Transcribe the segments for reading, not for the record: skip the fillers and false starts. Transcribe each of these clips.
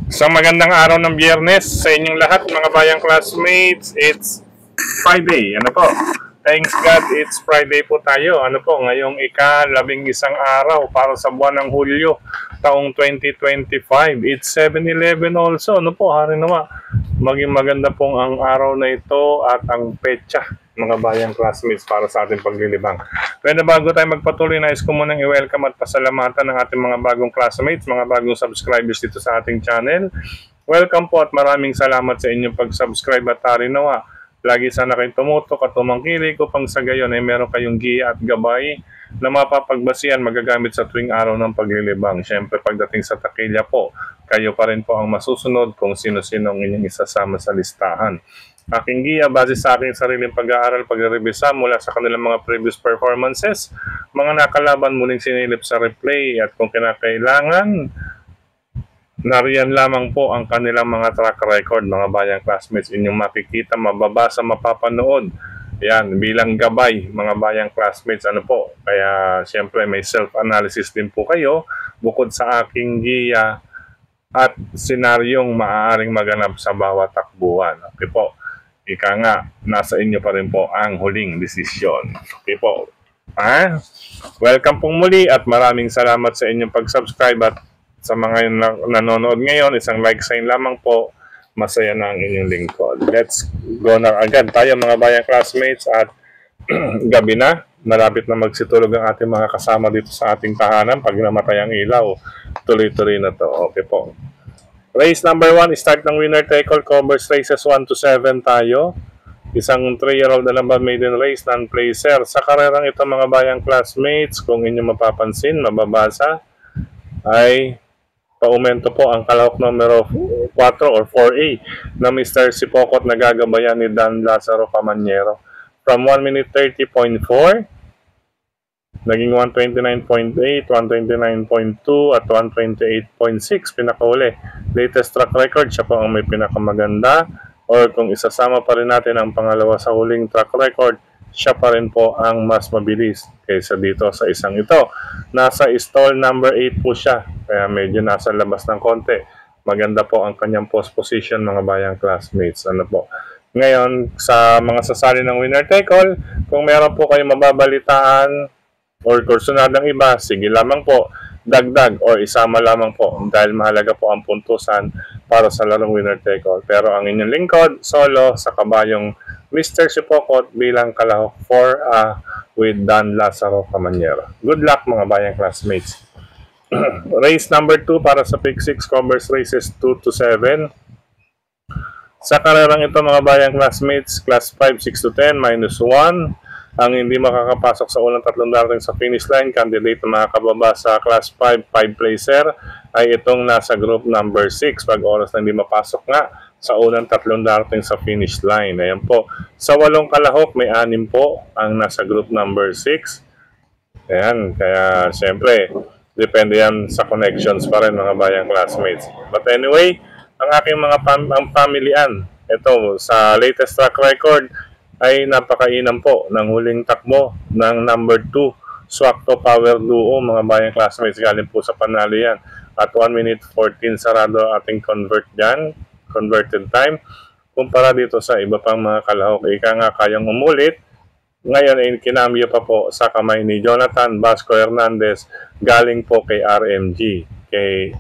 Isang magandang araw ng Biyernes sa inyong lahat, mga bayang classmates. It's Friday. Ano po? Thanks God, it's Friday po tayo. Ano po? Ngayong ika-11 araw para sa buwan ng Hulyo, taong 2025. It's 7-11 also. Ano po? Hari nawa. Maging maganda pong ang araw na ito at ang petsa, mga bayang classmates, para sa ating paglilibang. Pero bago tayo magpatuloy, nais ko munang i-welcome at pasalamatan ng ating mga bagong classmates, mga bagong subscribers dito sa ating channel. Welcome po at maraming salamat sa inyong pag-subscribe at hari nawa. Lagi sana kayong tumutok at tumangkilik upang sa gayon ay meron kayong giya at gabay na mapapagbasihan magagamit sa tuwing araw ng paglilibang. Siyempre pagdating sa takilya po, kayo pa rin po ang masusunod kung sino-sino ang inyong isasama sa listahan. Aking giya base sa aking sariling pag-aaral, pag-revisa mula sa kanilang mga previous performances, mga nakalaban muling sinilip sa replay at kung kinakailangan, nariyan lamang po ang kanilang mga track record, mga bayang classmates. Inyong makikita, mababasa, mapapanood. Yan, bilang gabay, mga bayang classmates. Ano po? Kaya, siyempre, may self-analysis din po kayo bukod sa aking giya at senaryong maaaring maganap sa bawat takbuhan. Okay po. Ika nga, nasa inyo pa rin po ang huling desisyon. Okay po. Welcome pong muli at maraming salamat sa inyong pag-subscribe at sa mga nanonood ngayon, isang like sign lamang po. Masaya na ang inyong lingkod. Let's go na agad tayo, mga bayang classmates, at gabi na. Malapit na magsitulog ang ating mga kasama dito sa ating tahanan. Pag namatay ang ilaw, tuloy-tuloy na to. Okay po. Race number 1, start ng winner take all, covers races 1 to 7 tayo. Isang 3-year-old na lamang maiden race, non-placer. Sa karerang ito, mga bayang classmates, kung inyong mapapansin, mababasa, ay paumento po ang kalahok numero 4 or 4A na Mr. Sipokot na gagabayan ni Dan Lazaro Camanyero. From 1 minute 30.4, naging 129.8, 129.2 at 128.6 pinakauli. Latest track record, siya po ang may pinakamaganda, or kung isasama pa rin natin ang pangalawa sa huling track record, siya pa rin po ang mas mabilis kaysa dito sa isang ito. Nasa stall number 8 po siya, kaya medyo nasa labas ng konti. Maganda po ang kanyang post position, mga bayang classmates. Ano po? Ngayon, sa mga sasali ng winner take all, kung meron po kayong mababalitaan or kursunadang iba, sige lamang po, dagdag or isama lamang po dahil mahalaga po ang puntusan para sa larong winner take all. Pero ang inyong lingkod, solo sa kabayong Mr. Sipokot bilang kalahok 4A with Dan Lazaro Camanyero. Good luck, mga bayang classmates. Race number 2 para sa Pick 6, covers races 2 to 7. Sa karerang ito, mga bayang classmates, class 5, 6 to 10, minus 1. Ang hindi makakapasok sa unang tatlong darating sa finish line, candidate na makakababa sa class 5, 5 placer, ay itong nasa group number 6. Pag oras na hindi mapasok nga sa unang tatlong darating sa finish line. Ayan po. Sa 8 kalahok, may 6 po ang nasa group number 6. Ayan, kaya siyempre, depende yan sa connections pa rin, mga bayang classmates. But anyway, ang aking mga pamilyan, ito, sa latest track record, ay napakainam po ng huling takbo ng number 2, Swakto Power Duo, mga bayang classmates. Galing po sa panalo yan. At 1 minute 14 sarado ating converted time. Kumpara dito sa iba pang mga kalahok, ika nga kayang umulit. Ngayon ay kinambyo pa po sa kamay ni Jonathan Vasco Hernandez, galing po kay RMG, kay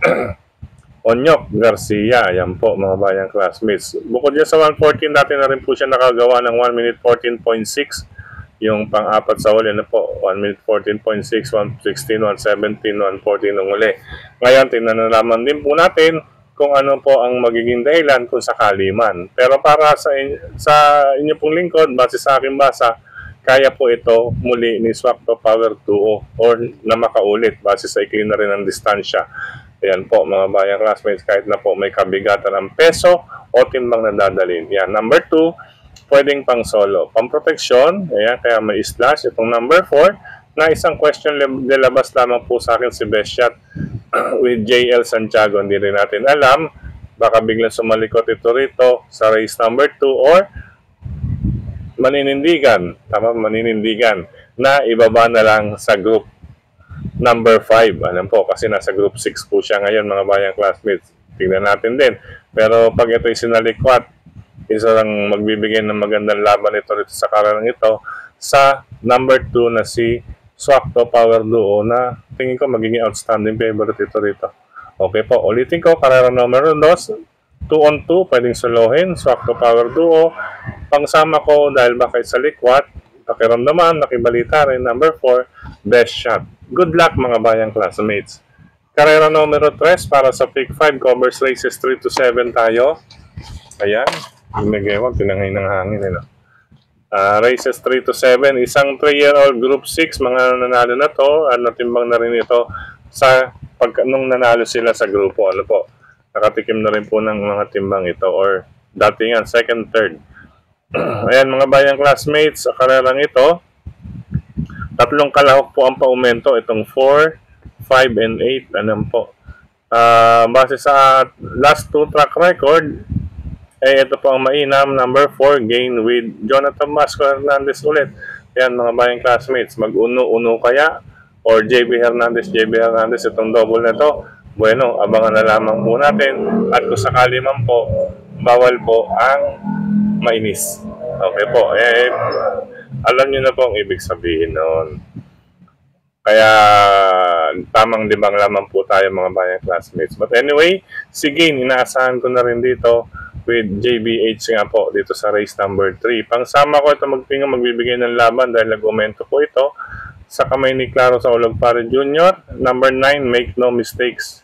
Onyok Garcia. Yan po, mga bayang classmates. Bukod yan sa 114, dati na rin po siya nakagawa ng 1 minute 14.6. Yung pang-apat sa huli na po, 1 minute 14.6, 116, 117, 114 ng huli. Ngayon, tinanalaman din po natin kung ano po ang magiging dahilan kung sakali man. Pero para sa inyo pong lingkod, base sa aking basa, kaya po ito muli ni Swakto Power 2 or na makaulit base sa ikli na rin ang distansya. Ayan po, mga bayang classmates, kahit na po may kabigatan ng peso o timbang na dadalhin. Yan, number 2, pwedeng pang solo. Pang proteksyon, ayan, kaya may slash. Itong number 4, na isang question nilabas lamang po sa akin si Best Shot with JL Santiago. Hindi rin natin alam. Baka biglang sumalikot ito rito sa race number 2 or maninindigan. Tama, maninindigan na ibaba na lang sa group number 5. Alam po, kasi nasa group 6 po siya ngayon, mga bayang classmates. tingnan natin din. Pero pag ito ay sinalikwat, isa lang magbibigay ng magandang laban ito rito sa karerang ito sa number 2 na si Swakto Power Duo na tingin ko magiging outstanding favorite ito rito. Okay po, ulitin ko, karera numero 2, 2 on 2, pwedeng solohin, Swakto Power Duo. Pangsama ko dahil baka sa likwat, pakiramdaman, nakibalita rin, number 4, best shot. Good luck mga bayang classmates. Karera numero 3 para sa pick 5, covers races 3 to 7 tayo. Ayan, ginagawa, tinangay ng hangin. Races 3 to 7, isang 3-year-old group 6, mga nanalo na to, at natimbang na rin ito sa nung nanalo sila sa grupo. Ano po, nakatikim na rin po ng mga timbang ito, or datingan, second, third. Ayan mga bayang classmates, sa karerang ito, tatlong kalahok po ang paumento, itong 4, 5, and 8. Ano po, base sa last 2 track record, ito po ang mainam, number 4, gain with Jonathan Masco Hernandez ulit. Ayan mga bayang classmates, mag-uno-uno kaya, or JB Hernandez, itong double na to. Bueno, abangan na lamang po natin, at kung sakali man po, bawal po ang mainis. Okay po, alam nyo na po ang ibig sabihin noon. Kaya tamang libang lamang po tayo mga bayang classmates. But anyway, sige, inaasahan ko na rin dito with JBH nga po dito sa race number 3. Pangsama ko ito magbibigay ng laban dahil nag-aumento po ito sa kamay ni Claro sa Olagpare Jr. Number 9, make no mistakes.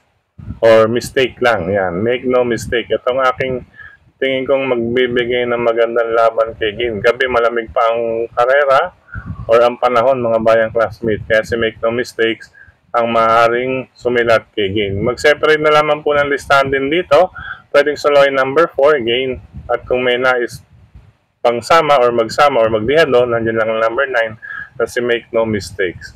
Or mistake lang. Yan, make no mistake. Itong aking tingin kong magbibigay ng magandang laban kay Gin. Gabi malamig pa ang karera or ang panahon mga bayang classmate. Kaya si make no mistakes ang maaaring sumilat kay Gin. Mag-separate na lamang po ng listahan din dito. Pwedeng soloy number 4, Gain. At kung may nais pangsama or magsama or magdihado, nandiyan lang ang number 9 na si make no mistakes.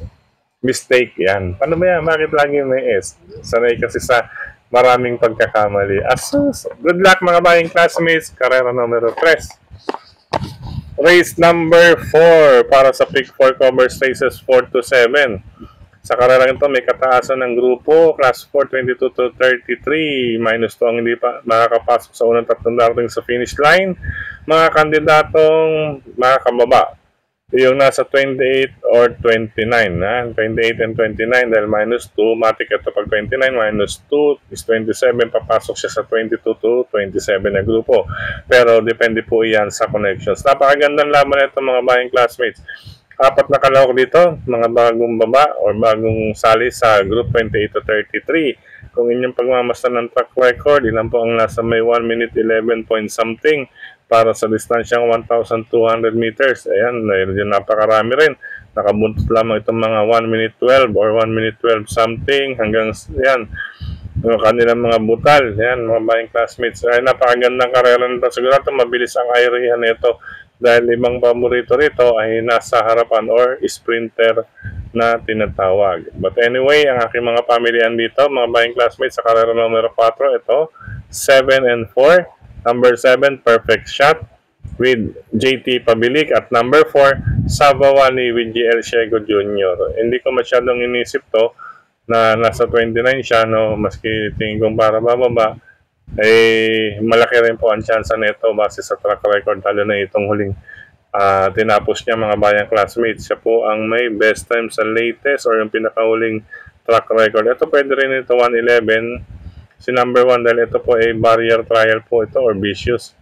Mistake yan. Paano ba yan? Bakit lagi may S? Sanay kasi sa maraming pagkakamali. Asus! Good luck mga bayang classmates. Karera numero 3. Race number 4 para sa pick 4 covers races 4 to 7. Sa karerang ito may kataasan ng grupo. Class 4, 22 to 33. Minus 2 ang hindi pa makakapasok sa unang tatlong darating sa finish line. Mga kandidatong makakababa. Yung nasa 28 or 29, 28 and 29 dahil minus 2, matik ito pag 29 minus 2 is 27, papasok siya sa 22 to 27 na grupo. Pero depende po yan sa connections. Napakagandang laban ito mga bayang classmates. 4 na kalahok dito, mga bagong baba or bagong sali sa group 28 to 33. Kung inyong pagmamasdan ng track record, ilan po ang nasa may 1 minute 11 point something para sa distansyang 1,200 meters. Ayan, napakarami rin. Nakabuntot lamang itong mga 1 minute 12 or 1 minute 12 something hanggang yan, yung kanilang mga butal. Yan, mga bayang classmates. Ay, napakagandang karera nito. Sigurado mabilis ang irihan nito dahil ibang paborito rito ay nasa harapan or sprinter na tinatawag. But anyway, ang aking mga pamilyan dito, mga bayang classmates, sa karera numero 4, ito, 7 and 4. Number 7, perfect shot with JT Pabilik. At number 4, Sabawani with GL Shego Jr. Hindi ko masyadong inisip to na nasa 29 siya, no? Maski tingin kong para bababa, malaki rin po ang chance nito base sa track record, lalo na itong huling tinapos niya mga bayang classmates. Siya po ang may best time sa latest or yung pinakahuling track record. Ito pwede rin ito 1:11. Si number 1 dahil ito po ay barrier trial po ito or vicious.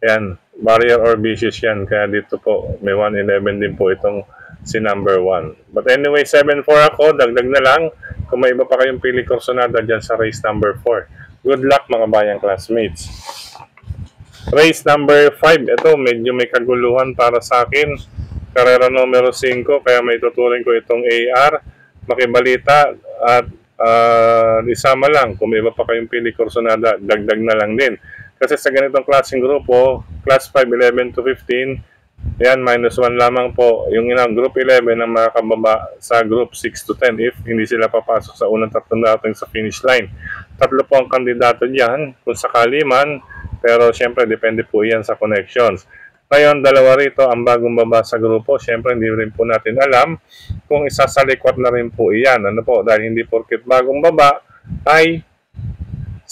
Ayan, barrier or vicious yan. Kaya dito po may 1:11 din po itong si number 1. But anyway, 7-4 ako. Dagdag na lang. Kung may iba pa kayong pili kursonada dyan sa race number 4. Good luck mga bayang classmates. Race number 5. Ito, medyo may kaguluhan para sa akin. Karera numero 5. Kaya may tuturin ko itong AR. Makibalita at isama lang. Kung may iba pa kayong pili kursonada, dagdag na lang din. Kasi sa ganitong klaseng grupo, class 5, 11 to 15, yan, minus 1 lamang po. Yung inang group 11 ang makakababa sa group 6 to 10 if hindi sila papasok sa unang tatlong dating sa finish line. 3 po ang kandidato dyan, kung sakali man, pero syempre depende po yan sa connections. Ngayon, 2 rito ang bagong baba sa grupo. Siyempre, hindi rin po natin alam kung isasalikwat na rin po iyan. Ano po? Dahil hindi porket bagong baba ay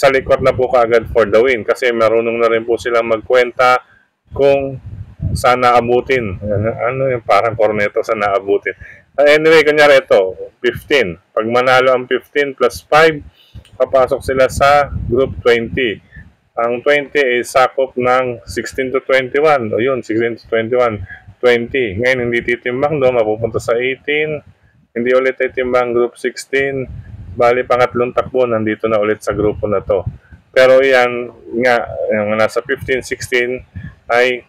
sa likod na po kaagad for the win kasi marunong na rin po silang magkwenta kung saan naabutin. Ano yung parang corneto sa naabutin. Anyway, kunyari ito, 15. Pag manalo ang 15 plus 5, papasok sila sa group 20. Ang 20 ay sakop ng 16 to 21. O yun, 16 to 21, 20. Ngayon, hindi titimbang doon, mapupunta sa 18. Hindi ulit titimbang group 16. Bali, pangatlong takbo, nandito na ulit sa grupo na to. Pero yan, nga, yung nasa 15, 16, ay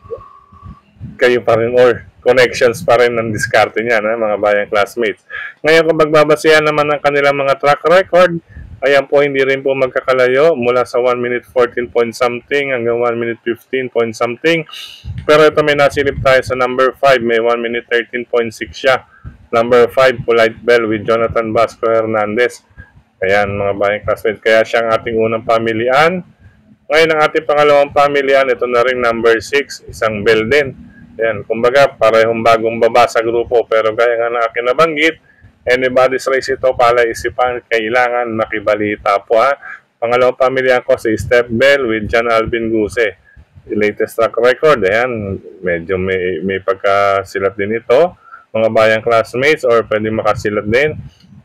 kayo pa rin or connections pa rin ng diskarte niyan, mga bayang classmates. Ngayon, kung magbabasihan naman ng kanilang mga track record, ayan po, hindi rin po magkakalayo mula sa 1 minute 14 point something hanggang 1 minute 15 point something. Pero ito may nasilip tayo sa number 5, may 1 minute 13.6 siya. Number 5, Polite Bell with Jonathan Vasco Hernandez. Ayan, mga bayang classmates, kaya siyang ating unang pamilian. Ngayon, ang ating pangalawang pamilian, ito na rin number 6, isang bell din. Ayan, kumbaga, parehong bagong baba sa grupo, pero gaya nga na akin nabanggit, anybody's race ito, palaisipan, kailangan makibalita po ha. Pangalawang pamilya ko si Step Bell with John Alvin Guse. Latest track record, ayan, medyo may pagkasilat din ito. Mga bayang classmates or pwede makasilat din.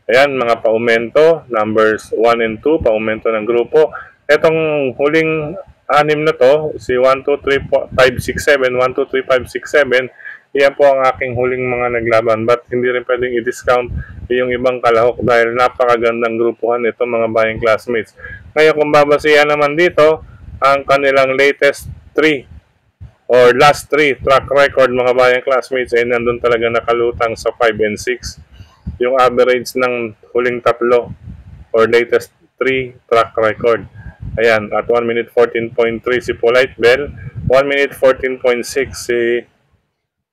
Ayan, mga paumento, numbers 1 and 2, paumento ng grupo. Etong huling anim na to, si 1, 2, 3, 5, 6, 7, 1, 2, 3, 5, 6, 7, iyan po ang aking huling mga naglaban. But hindi rin pwedeng i-discount yung ibang kalahok dahil napakagandang grupuhan ito mga bayang classmates. Ngayon kung babasihan naman dito, ang kanilang latest 3 or last 3 track record mga bayang classmates ay nandun talaga nakalutang sa 5 and 6. Yung average ng huling tatlo or latest 3 track record. Ayan, at 1 minute 14.3 si Polite Bell, 1 minute 14.6 si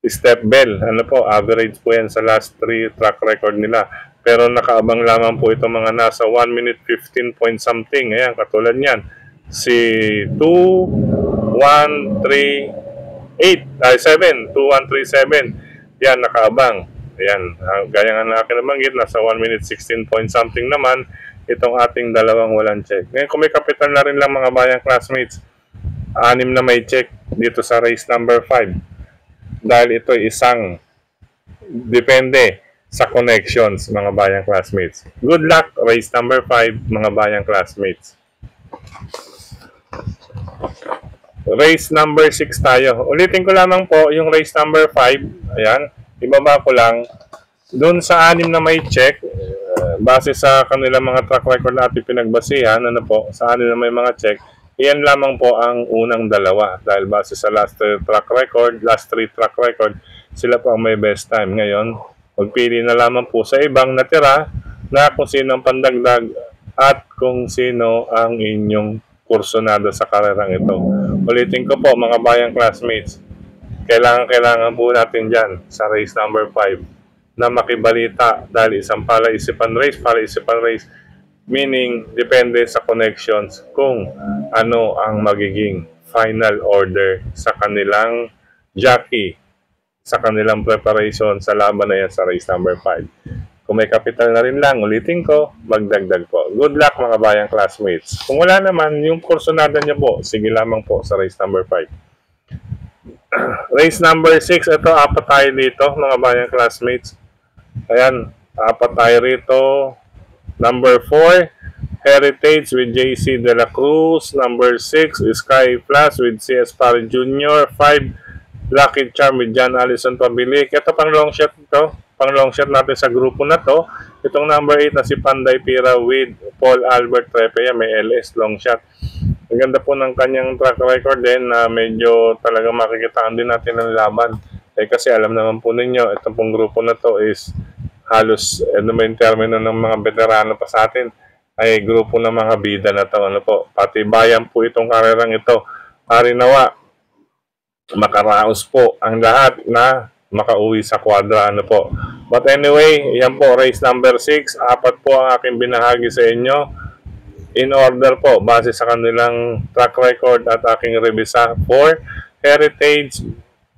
Step Bell. Ano po, average po yan sa last 3 track record nila. Pero nakaabang lamang po ito mga nasa 1 minute 15 point something. Ayan, katulad niyan. Si 2, 1, 3, 8, 7, 2, 1, 3, 7. Yan, nakaabang. Ayan, gaya nga na akin nabanggit, nasa 1 minute 16 point something naman itong ating dalawang walang check. Ngayon, kung may kapital na rin lang mga bayang classmates, 6 na may check dito sa race number 5. Dahil ito isang depende sa connections mga bayang classmates. Good luck, race number 5 mga bayang classmates. Race number 6 tayo. Ulitin ko lamang po yung race number 5. Ayan, ibaba ko lang. Doon sa 6 na may check, base sa kanilang mga track record na ating pinagbasihan, ano po, sa 6 na may mga check, iyan lamang po ang unang dalawa. Dahil base sa last 3 track record, sila po ang may best time. Ngayon, magpili na lamang po sa ibang natira na kung sino ang pandagdag at kung sino ang inyong kursunado sa karerang ito. Ulitin ko po mga bayang classmates, kailangan po natin dyan sa race number 5 na makibalita dahil isang palaisipan race, meaning depende sa connections kung ano ang magiging final order sa kanilang jockey, sa kanilang preparation sa laban na yan sa race number 5. Kung may kapital na rin lang, ulitin ko, magdagdag po. Good luck mga bayang classmates. Kung wala naman, yung kursunada niya po, sige lamang po sa race number 5. Race number 6, ito, 4 tayo dito mga bayang classmates. Ayan, 4 tayo rito. Number 4, Heritage with JC De La Cruz. Number 6, Sky Flash with CS Pari Jr. 5, Lucky Charm with John Allison Pabilik. Ito pang long shot ito. Pang long shot natin sa grupo na to. Itong number 8 na si Panday Pira with Paul Albert Trepea. May LS long shot. Ang ganda po ng kanyang track record din na medyo talaga makikitaan din natin ng laban. Kasi alam naman po ninyo, itong pong grupo na to is halos, yung termino ng mga veterano pa sa atin, ay grupo ng mga bida na to. Ano po, pati bayan po itong karerang ito. Harinawa, makaraos po ang lahat na makauwi sa kwadra. Ano po. But anyway, yan po, race number 6. 4 po ang aking binahagi sa inyo. In order po, base sa kanilang track record at aking revisa. 4, Heritage.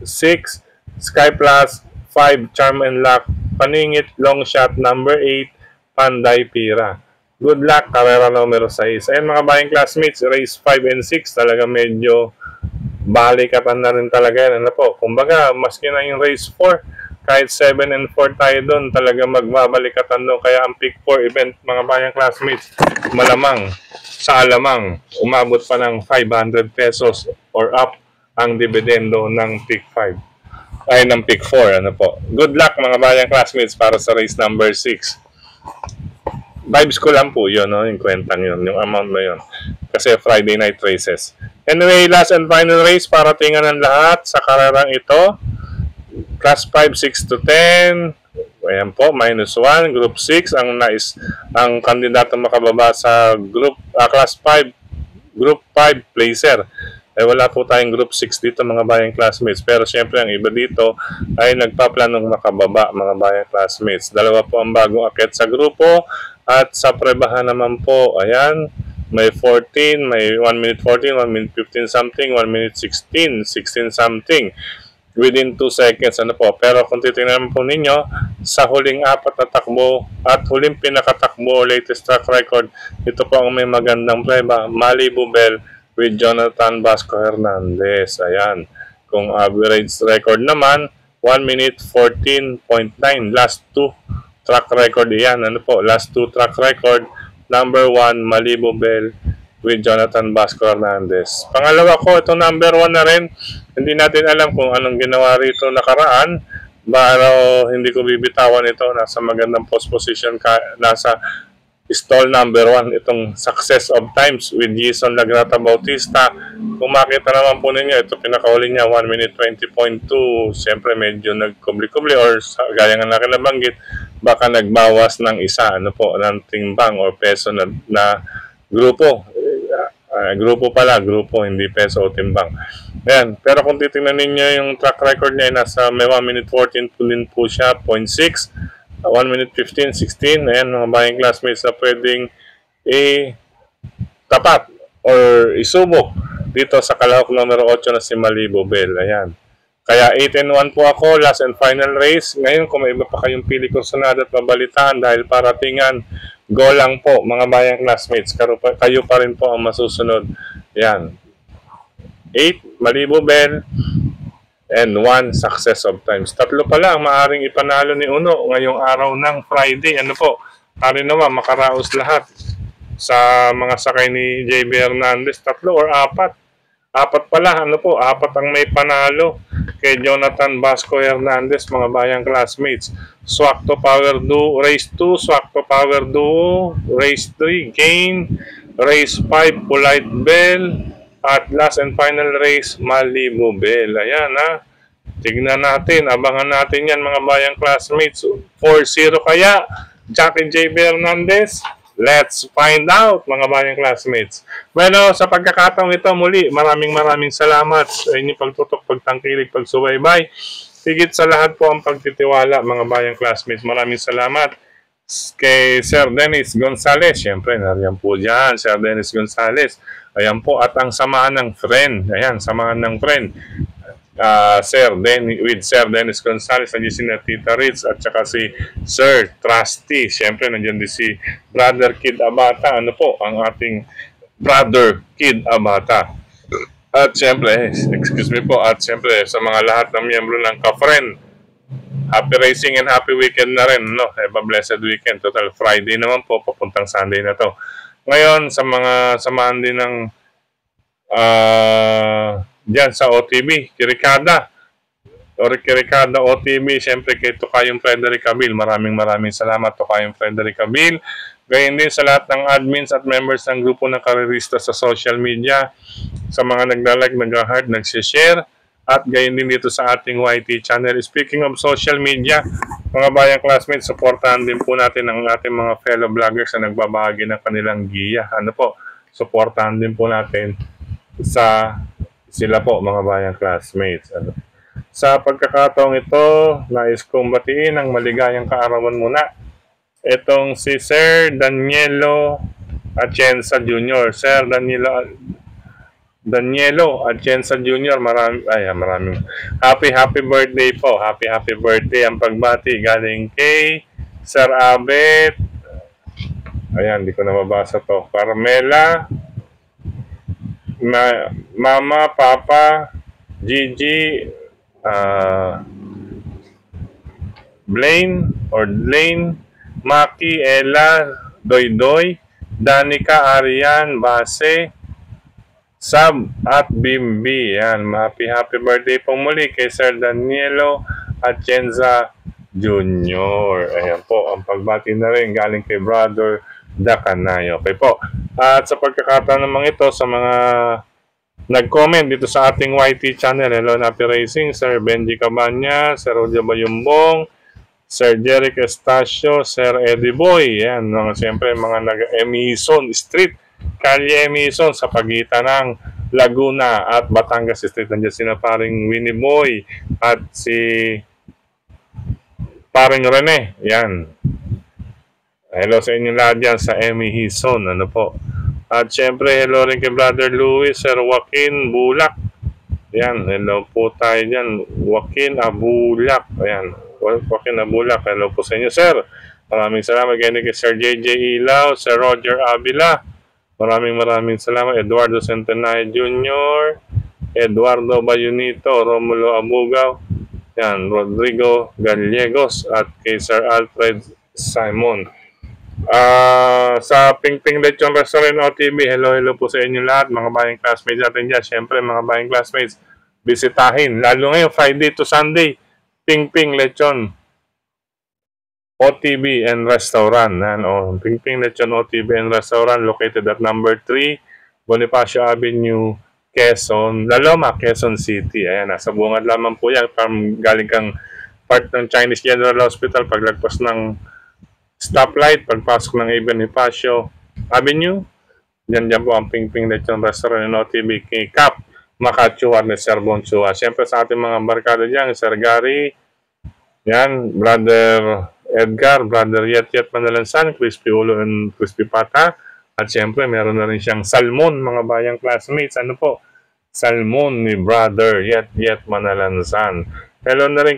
6, Sky Plus. 5, Charm and Luck. Paningit, long shot. Number 8, Panday Pira. Good luck, karera numero 6. Ayan mga bayang classmates, race 5 and 6, talaga medyo balikatan na rin talaga yan. Ano po? Kumbaga, maski na yung race 4, kahit 7 and 4 tayo doon, talaga magbabalikatan doon. Kaya ang pick 4 event, mga bayang classmates, malamang, sa alamang, umabot pa ng 500 pesos or up ang dividendo ng pick 5. Ay, ng pick 4. Ano po? Good luck mga bayang classmates para sa race number 6. Vibes ko lang po yun, no? Yung kwentang yun, yung amount na yun. Kasi Friday night races. Anyway, last and final race para tingnan ng lahat sa karerang ito. Class 5, 6 to 10. Ayan po, -1. Group 6, ang kandidato makababa sa Class 5, Group 5 placer. Ay wala po tayong Group 6 dito mga bayang classmates. Pero syempre ang iba dito ay nagpaplanong makababa mga bayang classmates. Dalawa po ang bagong akit sa grupo. At sa prebahan naman po, ayan, may 14, may 1 minute 14, 1 minute 15 something, 1 minute 16, 16 something. Within 2 seconds, ano po. Pero kung titingnan po ninyo, sa huling 4 na takbo at huling pinakatakbo, latest track record, ito po ang may magandang preba, Malibu Bell with Jonathan Vasco Hernandez. Ayan. Kung average record naman, 1 minute 14.9. Last 2 track record yan. Ano po? Last 2 track record. Number 1, Malibu Bell with Jonathan Vasco Hernandez. Pangalawa ko, ito number 1 na rin. Hindi natin alam kung anong ginawa rito nakaraan. Pero hindi ko bibitawan ito. Nasa magandang post position. Nasa stall number 1. Itong Success of Times with Jason Lagrata Bautista. Kung makita naman po ninyo, ito pinakahuli niya, 1 minute 20.2. Siyempre medyo nagkubli-kubli or gaya nga nakin nabanggit, baka nagbawas ng isa, ano po, ng timbang or peso na grupo. Grupo pala, grupo, hindi peso o timbang. Ayan. Pero kung titingnan ninyo yung track record niya, nasa may 1 minute 14 din po siya, 0.6. 1 minute 15, 16. Ayan, mga bayang classmates na pwedeng tapat or isubok dito sa kalahok numero 8 na si Malibu Bell. Ayan. Kaya 8-1 po ako, last and final race. Ngayon, kung may iba pa kayong pili kursunada at mabalitaan dahil paratingan, go lang po, mga bayang classmates. Kayo pa rin po ang masusunod. Ayan. 8, Malibu Bell, and 1, Success of Times. 3 pala ang maaring ipanalo ni Uno ngayong araw ng Friday. Ano po? Pari naman, makaraos lahat sa mga sakay ni JB Hernandez. 3 or 4. 4 pala, ano po, 4 ang may panalo kay Jonathan Vasco Hernandez, mga bayang classmates. Swakto Power Duo, Race 2, Swakto Power Duo, Race 3, Gain, Race 5, Polite Bell, at last and final race, Malibu Bell. Ayan ha. Tignan natin, abangan natin yan mga bayang classmates. 4-0 kaya, Jackie JB Hernandez? Let's find out, mga bayang classmates. Bueno, sa pagkakataong ito muli, maraming salamat sa inyong pagtutok, pagtangkilik, pagsubaybay. Higit sa lahat po ang pagtitiwala, mga bayang classmates. Maraming salamat kay Sir Dennis Gonzales. Siyempre, nariyan po dyan, Sir Dennis Gonzales. Ayan po, at ang samahan ng friend. Ayan, samahan ng friend. With Sir Dennis Gonzales, nandiyan si Tita Ritz at saka si Sir Trusty. Siyempre nandiyan din si Brother Kid Abata. Ano po ang ating Brother Kid Abata. At siyempre, excuse me po, at siyempre sa mga lahat ng miyembro ng Ka-Friend, happy racing and happy weekend na rin, no? Have a blessed weekend. Total Friday naman po, papuntang Sunday na to. Ngayon, sa mga samahan din ng dyan sa OTB, Kirikada OTB, siyempre kay Tukayong Frederick Abil, maraming salamat Tukayong Frederick Abil. Gayon din sa lahat ng admins at members ng grupo ng karerista sa social media, sa mga nagla-like, nag-heart, nag-share, at gayon din dito sa ating YT channel. Speaking of social media, mga bayang classmates, supportahan din po natin ang ating mga fellow vloggers na nagbabahagi ng kanilang giya. Ano po, supportahan din po natin sila po, mga bayang classmates. Ano. Sa pagkakataong ito, nais kong batiin ang maligayang kaarawan muna. Itong si Sir Danielo Atienza Jr. Sir Danielo Atienza Jr. Maraming happy birthday po. Happy birthday ang pagbati galing kay Sir Abet Ayan, di ko na mabasa to. Carmela, Mama, Papa, Gigi, Blaine or Lane, Maki, Ella, Doydoy, Danica, Arian, Base, Sab at Bimbi. Yan, happy birthday po muli kay Sir Danielo Atienza Jr. Ayan po, ang pagbati na rin galing kay Brother Dacanayo. Okay po. At sa pagkakataon naman ito, sa mga nag-comment dito sa ating YT channel, Hello Nappy Racing, Sir Benji Cabanya, Sir Rodia Bayumbong, Sir Jeric Estacio, Sir Eddie Boy. Yan, siyempre mga nag-Emison Street, Calle Emison sa pagitan ng Laguna at Batangas Street. Nandiyan sina paring Winnie Boy at si paring Rene. Yan. Hello sa inyo lahat dyan sa Emison. Ano po? At siyempre, hello rin kay Brother Louis, Sir Joaquin Bulak. Yan, hello po tayo dyan. Joaquin Abulak. Ayan. Joaquin Abulak, hello po sa inyo, sir. Maraming salamat kay Sir JJ Ilaw, Sir Roger Avila. Maraming salamat. Eduardo Centenario Jr., Eduardo Bayunito, Romulo Abugaw, yan, Rodrigo Gallegos, at kay Sir Alfred Simon. Sa Pingping Lechon Restaurant OTV, hello po sa inyo lahat, mga bayang classmates natin dyan. Siyempre, mga bayang classmates, bisitahin, lalo ngayon, Friday to Sunday, Pingping Lechon OTV and Restaurant. Pingping Lechon OTV and Restaurant located at number 3 Bonifacio Avenue, Quezon, Laloma, Quezon City. Ayan, nasa bungad lamang po yan. Galing kang part ng Chinese General Hospital, paglagpas ng stoplight, pagpasok ng Bonifacio Avenue. Diyan po ang Pingping Lechon Restaurant and OTV kay Cap Makachua ni Sir Bonchua. Siyempre sa ating mga barkada dyan, Sir Gary, yan, Brother Edgar, Brother Yet Manalansan, Crispy Ulo and Crispy Pata. At siyempre, meron na rin siyang salmon, mga bayang classmates. Ano po? Salmon ni Brother Yet Manalansan. Hello na rin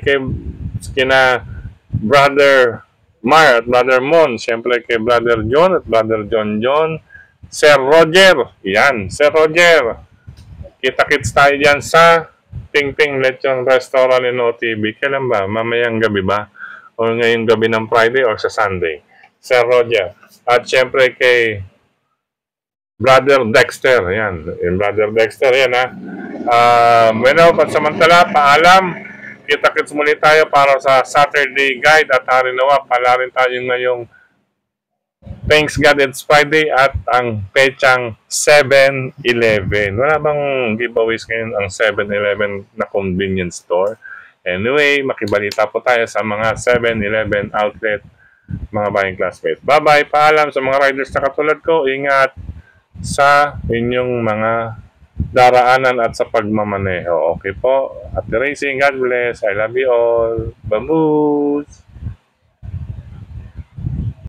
kina Brother Mar at Brother Mon. Siyempre kay Brother John at Brother John. Sir Roger. Yan, Sir Roger. Kita-kits tayo dyan sa Pingping Lechon Restaurant in OTV. Kailan ba? Mamayang gabi ba? O ngayong gabi ng Friday or sa Sunday? Sir Roger. At syempre kay Brother Dexter. Yan. Yung Brother Dexter. Yan ha. Bueno, pansamantala, paalam. Kita-kits muli tayo para sa Saturday Guide at Harinawa. Pala rin tayo ngayong Thanks God It's Friday at ang petsang 7-Eleven. Wala bang giveaways ngayon ang 7-Eleven na convenience store? Anyway, makibalita po tayo sa mga 7-Eleven outlet, mga bayang classmates. Bye-bye, paalam sa mga riders na katulad ko. Ingat sa inyong mga daraanan at sa pagmamaneho. Okay po. Happy racing. God bless. I love you all. Bamboos!